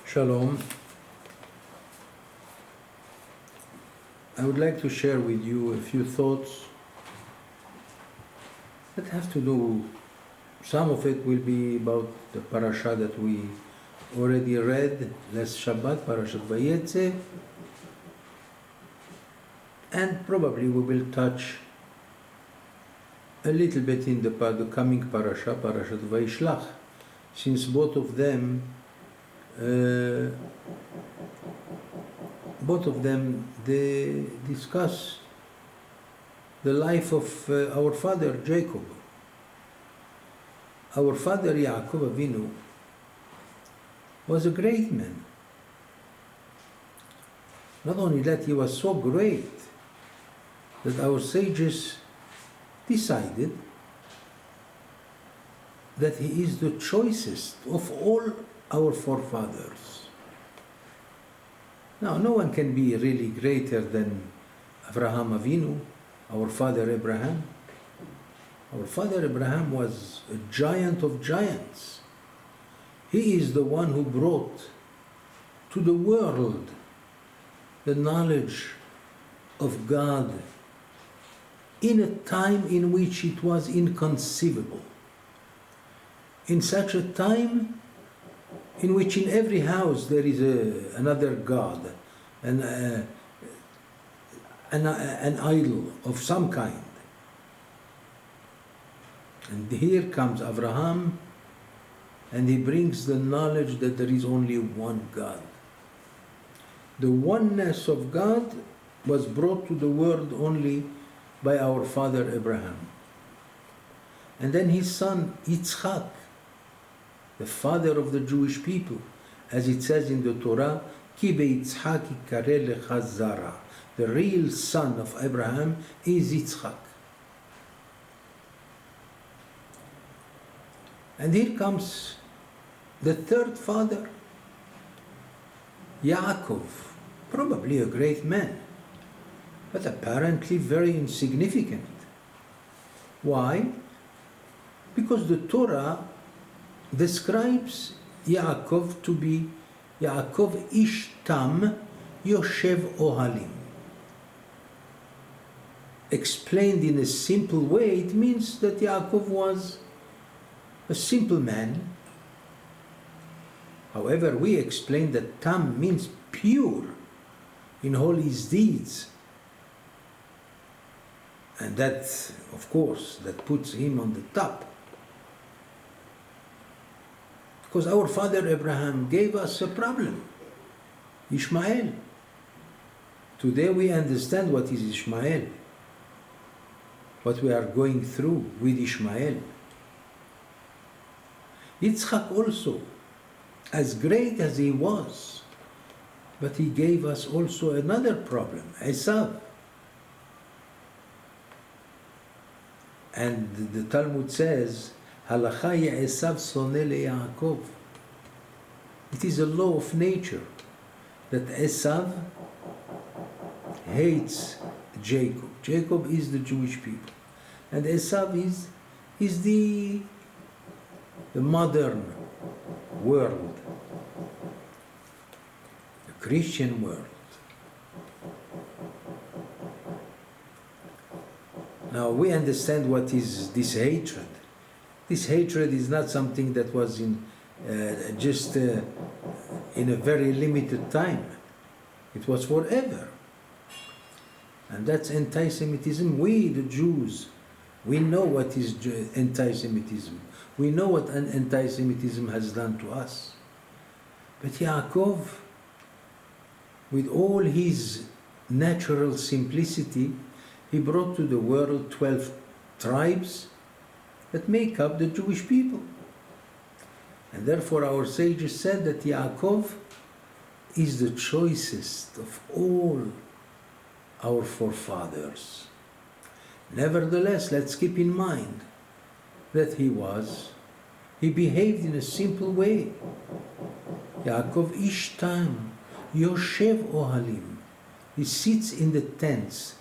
Shalom. I would like to share with you a few thoughts that have to do, some of it will be about the Parashat that we already read last Shabbat, Parashat Vayetzeh, and probably we will touch a little bit in the coming Parashat Vayishlach, since both of them they discuss the life of our father Jacob. Our father Yaakov Avinu was a great man. Not only that, he was so great that our sages decided that he is the choicest of all our forefathers. Now, no one can be really greater than Avraham Avinu, our father Abraham. Our father Abraham was a giant of giants. He is the one who brought to the world the knowledge of God in a time in which it was inconceivable. In such a time in which in every house there is another god, an idol of some kind. And here comes Avraham, and he brings the knowledge that there is only one God. The oneness of God was brought to the world only by our father Abraham. And then his son Yitzchak, the father of the Jewish people, as it says in the Torah, Ki beYitzchak yikare lecha zara. The real son of Abraham is Yitzchak. And here comes the third father, Yaakov, probably a great man, but apparently very insignificant. Why? Because the Torah describes Yaakov to be Yaakov ish tam yoshev ohalim. Explained in a simple way, it means that Yaakov was a simple man. However, we explain that tam means pure in all his deeds. And that, of course, that puts him on the top. Because our father Abraham gave us a problem, Ishmael. Today we understand what is Ishmael, what we are going through with Ishmael. Yitzchak also, as great as he was, but he gave us also another problem, Esav. And the Talmud says, Halacha Esav soneh leYaakov. It is a law of nature that Esav hates Jacob. Jacob is the Jewish people, and Esav is the modern world, the Christian world. Now we understand what is this hatred. This hatred is not something that was in a very limited time. It was forever. And that's anti-Semitism. We, the Jews, we know what is anti-Semitism. We know what anti-Semitism has done to us. But Yaakov, with all his natural simplicity, he brought to the world 12 tribes that make up the Jewish people. And therefore our sages said that Yaakov is the choicest of all our forefathers. Nevertheless, let's keep in mind that he behaved in a simple way. Yaakov ish tam yoshev ohalim. He sits in the tents.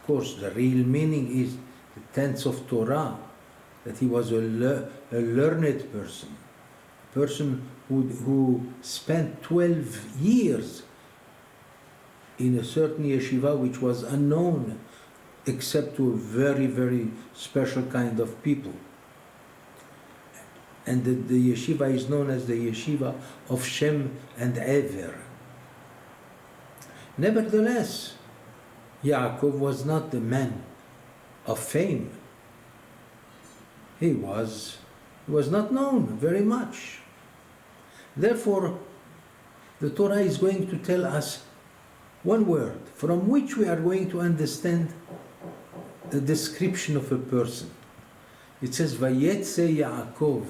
Of course, the real meaning is the tents of Torah, that he was a learned person, person who spent 12 years in a certain yeshiva which was unknown except to a very, very special kind of people. And the yeshiva is known as the yeshiva of Shem and Ever. Nevertheless, Yaakov was not the man of fame. He was not known very much. Therefore, the Torah is going to tell us one word from which we are going to understand the description of a person. It says, Vayetzeh Yaakov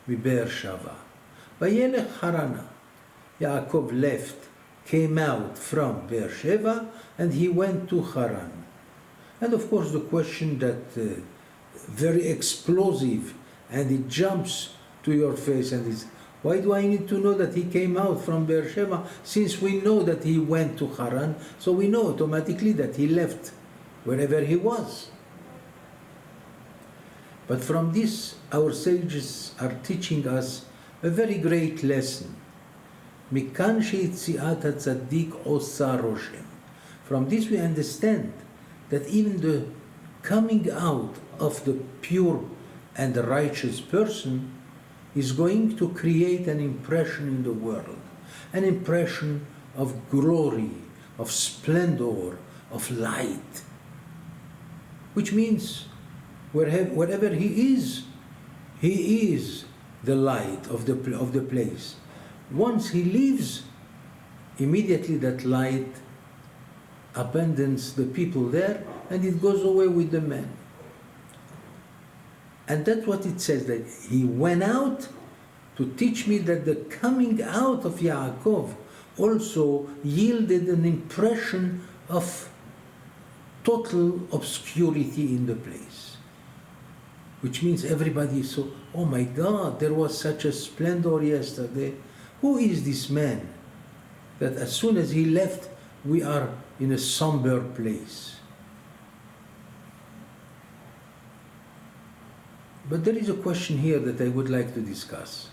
miBe'er Shava. Vayelech Harana. Yaakov left, came out from Be'er Sheva, and he went to Haran. And of course the question that very explosive, and it jumps to your face, and is, why do I need to know that he came out from Be'er Sheva, since we know that he went to Haran, so we know automatically that he left wherever he was. But from this, our sages are teaching us a very great lesson. Mikan sheitziat hatzaddik osa roshem. From this we understand that even the coming out of the pure and righteous person is going to create an impression in the world, an impression of glory, of splendor, of light, which means wherever he is the light of the place. Once he leaves, immediately that light abandons the people there, and it goes away with the man. And that's what it says, that he went out to teach me that the coming out of Yaakov also yielded an impression of total obscurity in the place. Which means everybody saw, oh my God, there was such a splendor yesterday. Who is this man that as soon as he left, we are in a somber place? But there is a question here that I would like to discuss.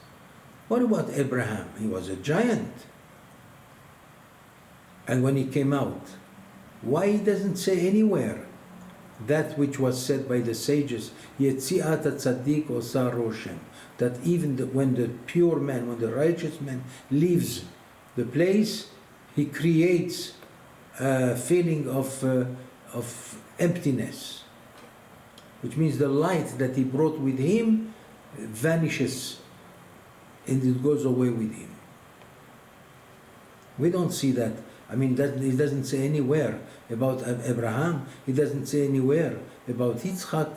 What about Abraham? He was a giant. And when he came out, why he doesn't say anywhere that which was said by the sages, Yetziat tzaddik osa roshem, that even when the pure man, when the righteous man leaves the place, he creates a feeling of emptiness, which means the light that he brought with him vanishes and it goes away with him. We don't see that. I mean, that he doesn't say anywhere about Abraham. He doesn't say anywhere about Yitzchak.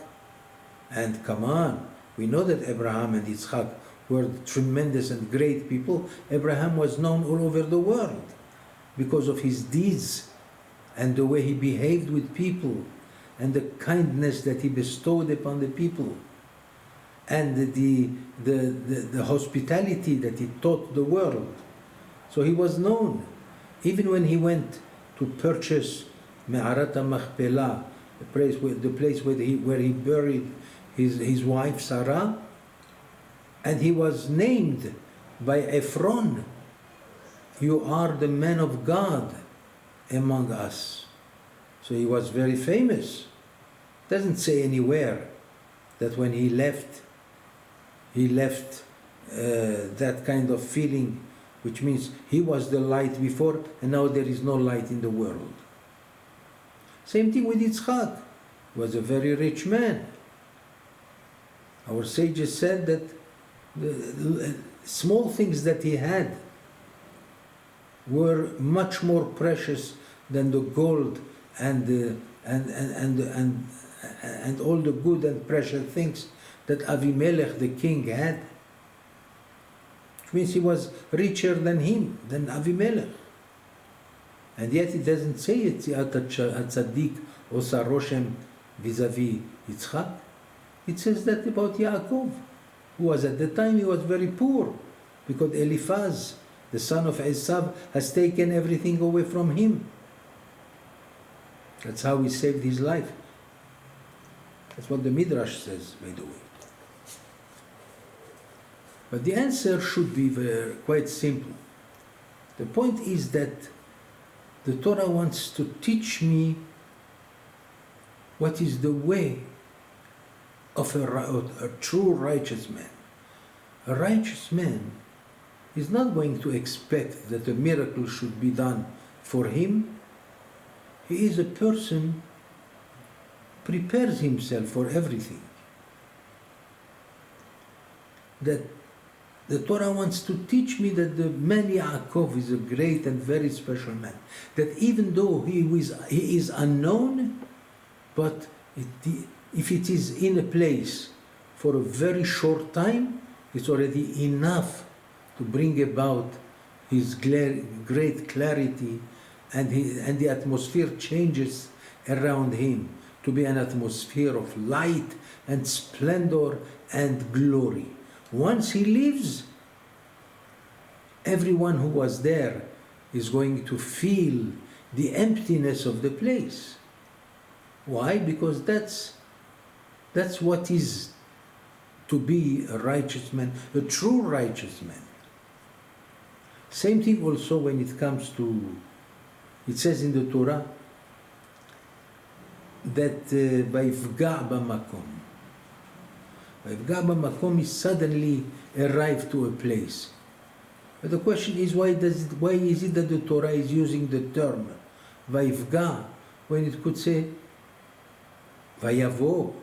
And come on, we know that Abraham and Yitzchak were tremendous and great people. Abraham was known all over the world because of his deeds and the way he behaved with people and the kindness that he bestowed upon the people and the hospitality that he taught the world. So he was known. Even when he went to purchase Me'arat HaMachpelah, the place where he buried his wife Sarah, and he was named by Ephron, you are the man of God among us. So he was very famous. Doesn't say anywhere that when he left that kind of feeling, which means he was the light before and now there is no light in the world. Same thing with Yitzchak. He was a very rich man. Our sages said that the small things that he had were much more precious than the gold and all the good and precious things that Avimelech the king had. Which means he was richer than him, than Avimelech. And yet it doesn't say Yetziat HaTzaddik Osa Roshem vis-a-vis Yitzchak. It says that about Yaakov, who was at the time, he was very poor, because Eliphaz, the son of Esav, has taken everything away from him. That's how he saved his life. That's what the Midrash says, by the way. But the answer should be quite simple. The point is that the Torah wants to teach me what is the way of a true righteous man. A righteous man is not going to expect that a miracle should be done for him. He is a person prepares himself for everything. That the Torah wants to teach me that the man Yaakov is a great and very special man. That even though he is unknown, but if it is in a place for a very short time, it's already enough to bring about his great clarity, and the atmosphere changes around him to be an atmosphere of light and splendor and glory. Once he leaves, everyone who was there is going to feel the emptiness of the place. Why? Because that's what is to be a righteous man, a true righteous man. Same thing also when it comes to, it says in the Torah that Vayivga b'makom. Vayivga b'makom is suddenly arrived to a place. But the question is, why is it that the Torah is using the term Vayivga when it could say Vayavo,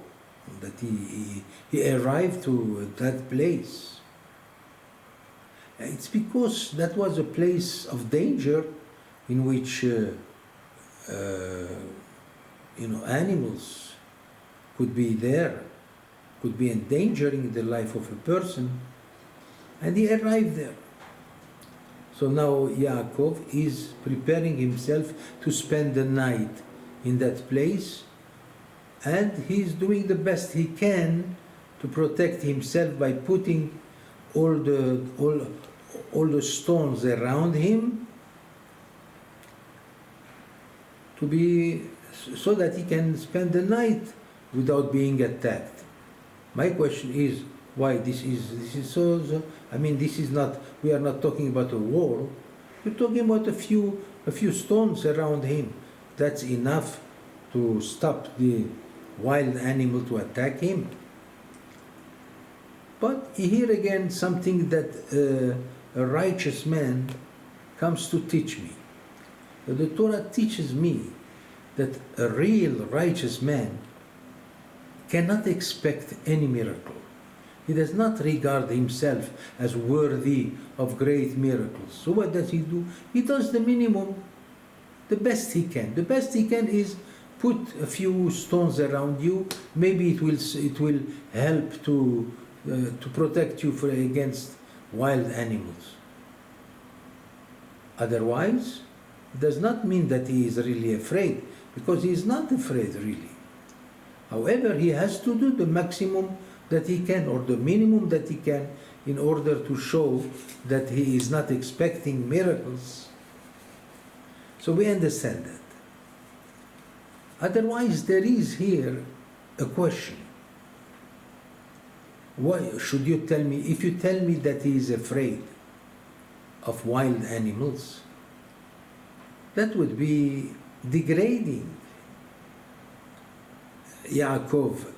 that he arrived to that place? It's because that was a place of danger in which animals could be there, could be endangering the life of a person, and he arrived there. So now Yaakov is preparing himself to spend the night in that place, and he's doing the best he can to protect himself by putting all the stones around him to be so that he can spend the night without being attacked. My question is, why this is so? I mean, this is not. We are not talking about a war. We're talking about a few stones around him. That's enough to stop the wild animal to attack him. But here again, something that a righteous man comes to teach me. The Torah teaches me that a real righteous man cannot expect any miracle. He does not regard himself as worthy of great miracles. So what does he do? He does the minimum, the best he can. The best he can is put a few stones around you. Maybe it will help to protect you against wild animals. Otherwise, it does not mean that he is really afraid, because he is not afraid really. However, he has to do the maximum that he can, or the minimum that he can, in order to show that he is not expecting miracles. So we understand that. Otherwise, there is here a question. Why should you tell me, if you tell me that he is afraid of wild animals, that would be degrading Yaakov,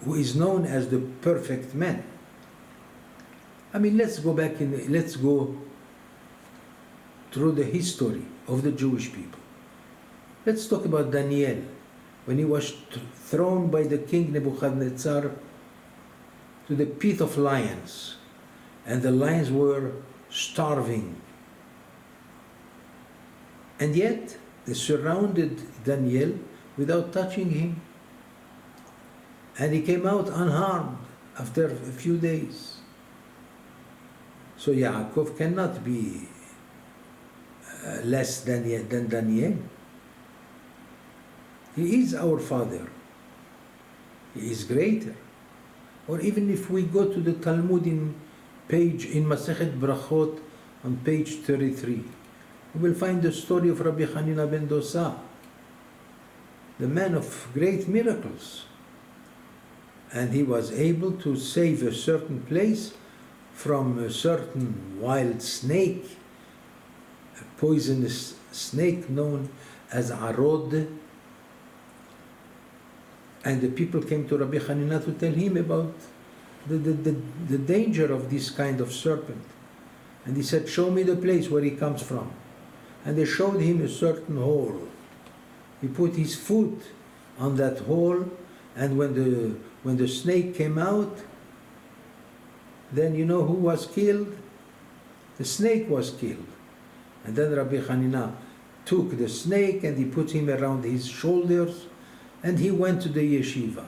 who is known as the perfect man. I mean, let's go through the history of the Jewish people. Let's talk about Daniel, when he was thrown by the king Nebuchadnezzar to the pit of lions, and the lions were starving. And yet, they surrounded Daniel without touching him. And he came out unharmed after a few days. So Yaakov cannot be less than Daniel. He is our father. He is greater. Or even if we go to the Talmud in Masechet Brachot on page 33, we will find the story of Rabbi Hanina ben Dosa, the man of great miracles. And he was able to save a certain place from a certain wild snake, a poisonous snake known as arod, and the people came to Rabbi Hanina to tell him about the danger of this kind of serpent. And he said, show me the place where he comes from. And they showed him a certain hole. He put his foot on that hole, and when the snake came out, then you know who was killed? The snake was killed. And then Rabbi Hanina took the snake and he put him around his shoulders, and he went to the yeshiva.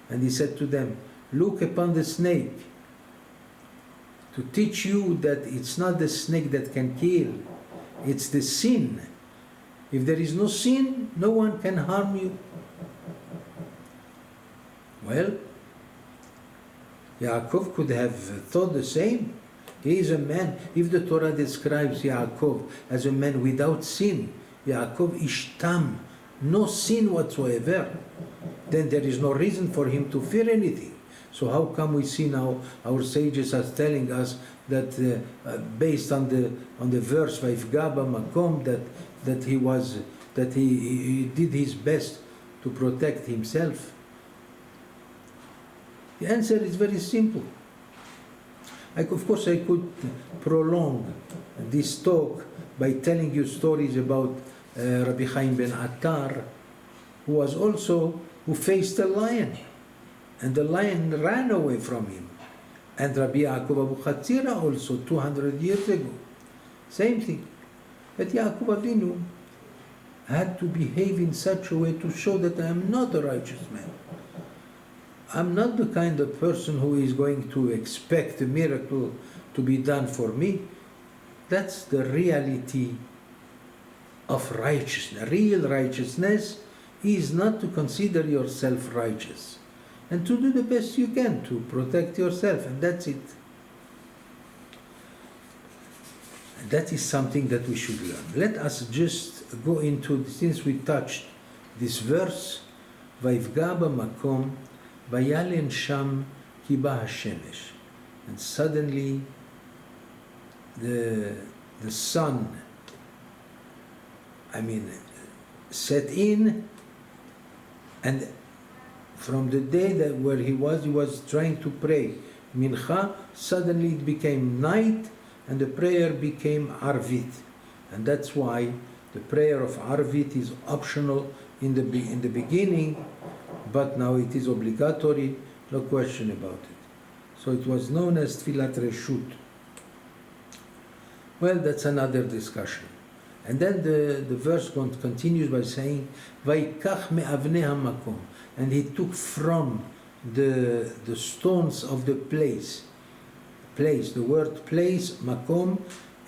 And he said to them, look upon the snake to teach you that it's not the snake that can kill, it's the sin. If there is no sin, no one can harm you. Well, Yaakov could have thought the same. He is a man, if the Torah describes Yaakov as a man without sin, Yaakov ishtam, no sin whatsoever, then there is no reason for him to fear anything. So how come we see now our sages are telling us that based on the verse Vayifga b'makom that he did his best to protect himself? The answer is very simple. Of course, I could prolong this talk by telling you stories about Rabbi Chaim ben Attar, who faced a lion, and the lion ran away from him. And Rabbi Yaakov Abu Chatzira also, 200 years ago, same thing. But Yaakov Avinu had to behave in such a way to show that I am not a righteous man. I'm not the kind of person who is going to expect a miracle to be done for me. That's the reality of righteousness. Real righteousness is not to consider yourself righteous and to do the best you can to protect yourself, and that's it. And that is something that we should learn. Let us just go into, since we touched this verse, Vayifga b'makom Vayalen sham ki ba hashemesh, and suddenly the sun, set in, and from the day that where he was trying to pray mincha, suddenly it became night, and the prayer became arvit, and that's why the prayer of arvit is optional in the beginning, but now it is obligatory, no question about it. So it was known as Tfilat Reshut. Well, that's another discussion. And then the verse continues by saying, Vaikach me'avnei hamakom, and he took from the stones of the place. The word place, makom,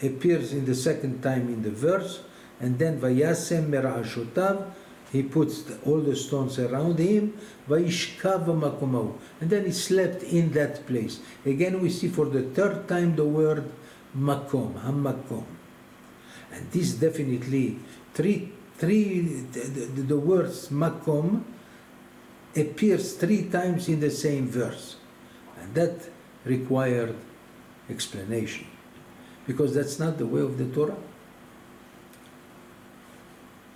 appears in the second time in the verse, and then Vayasem mera'ashotav, he puts all the stones around him, Vayishkav makomahu, and then he slept in that place. Again we see for the third time the word makom, hamakom. And this definitely, the words makom appears 3 times in the same verse. And that required explanation, because that's not the way of the Torah.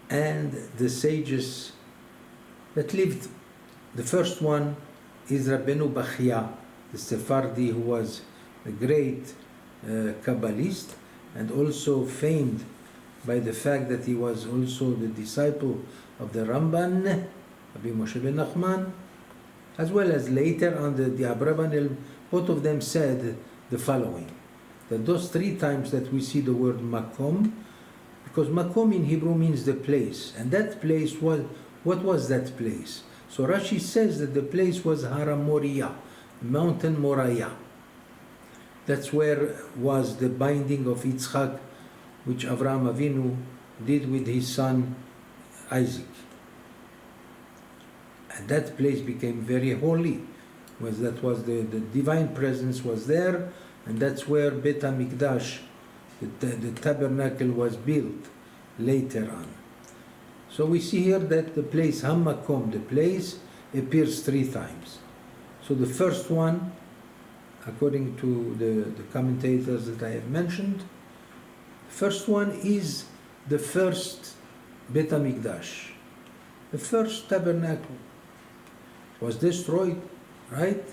And the sages that lived, the first one is Rabbeinu Bachya, the Sephardi, who was a great Kabbalist, and also famed by the fact that he was also the disciple of the Ramban, Rabbi Moshe ben Nachman, as well as later on the Abravanel. Both of them said the following, that those 3 times that we see the word makom, because makom in Hebrew means the place, and that place was, what was that place? So Rashi says that the place was Hara Moriah, Mountain Moriah. That's where was the binding of Yitzchak, which Avraham Avinu did with his son Isaac. And that place became very holy. That was the divine presence was there, and that's where Bet HaMikdash, the tabernacle, was built later on. So we see here that the place Hamakom, the place, appears 3 times. So the first one, according to the commentators that I have mentioned. First one is the first Bet HaMikdash. The first tabernacle was destroyed, right?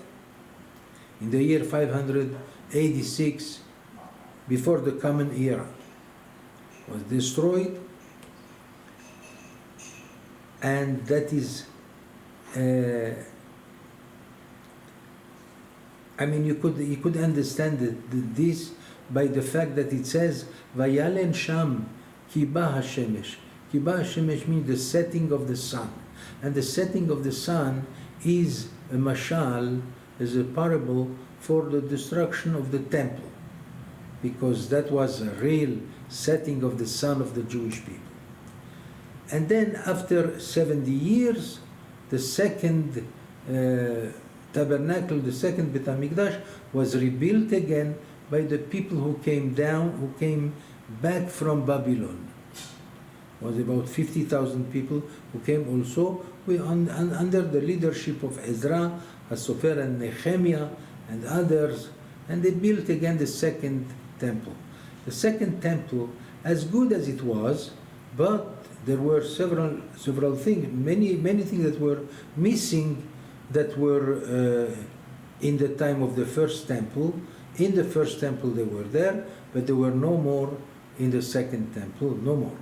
In the year 586, before the Common Era, was destroyed, and that is, you could understand this by the fact that it says Vayalen Sham Kiba Hashemesh. Kiba Hashemesh means the setting of the sun, and the setting of the sun is a mashal, is a parable for the destruction of the temple, because that was a real setting of the sun of the Jewish people. And then after 70 years, the second tabernacle, the second Bet HaMikdash, was rebuilt again by the people who came back from Babylon. It was about 50,000 people who came also under the leadership of Ezra, HaSofer, and Nehemiah, and others, and they built again the second temple. The second temple, as good as it was, but there were several things, many things that were missing, that were in the time of the first temple. In the first temple they were there, but there were no more in the second temple, no more.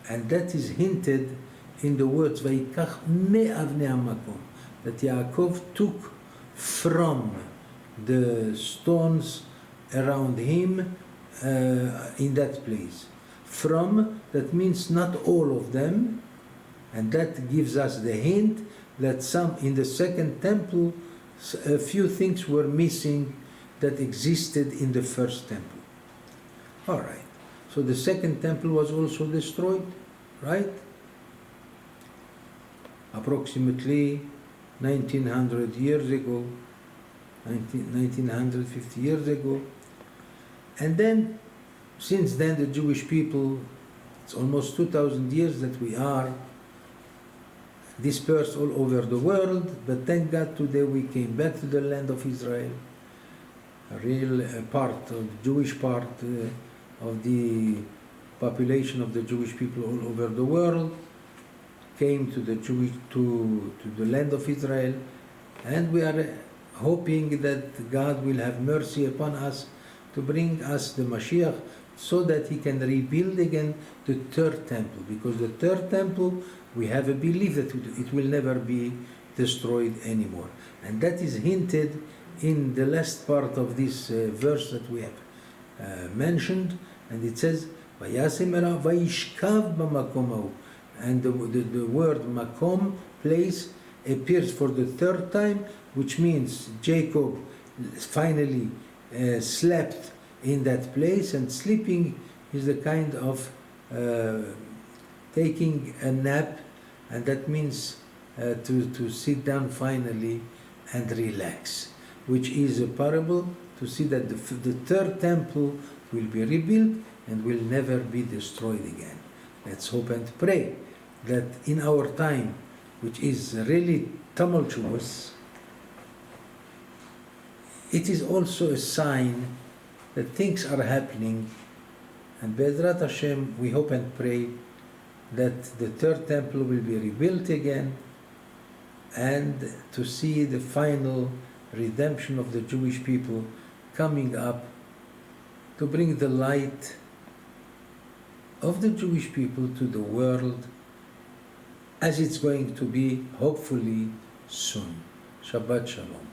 And that is hinted in the words Vayikach me'avnei hamakom, that Yaakov took from the stones around him in that place. From, that means not all of them, and that gives us the hint that some in the second temple, a few things were missing that existed in the first temple. All right, so the second temple was also destroyed, right? Approximately 1900 years ago, 1950 years ago. And then, since then, the Jewish people, it's almost 2,000 years that we are dispersed all over the world, but thank God today we came back to the land of Israel. A real part of the Jewish part of the population of the Jewish people all over the world came to the land of Israel, and we are hoping that God will have mercy upon us to bring us the Mashiach, so that he can rebuild again the third temple, because the third temple, we have a belief that it will never be destroyed anymore. And that is hinted in the last part of this verse that we have mentioned, and it says, Vayishkav b'makom hahu. And the word makom, place, appears for the third time, which means Jacob finally slept in that place, and sleeping is the kind of taking a nap, and that means to sit down finally and relax, which is a parable to see that the third temple will be rebuilt and will never be destroyed again. Let's hope and pray that in our time, which is really tumultuous, it is also a sign that things are happening, and Be'ezrat Hashem, we hope and pray that the third temple will be rebuilt again, and to see the final redemption of the Jewish people coming up to bring the light of the Jewish people to the world, as it's going to be hopefully soon. Shabbat Shalom.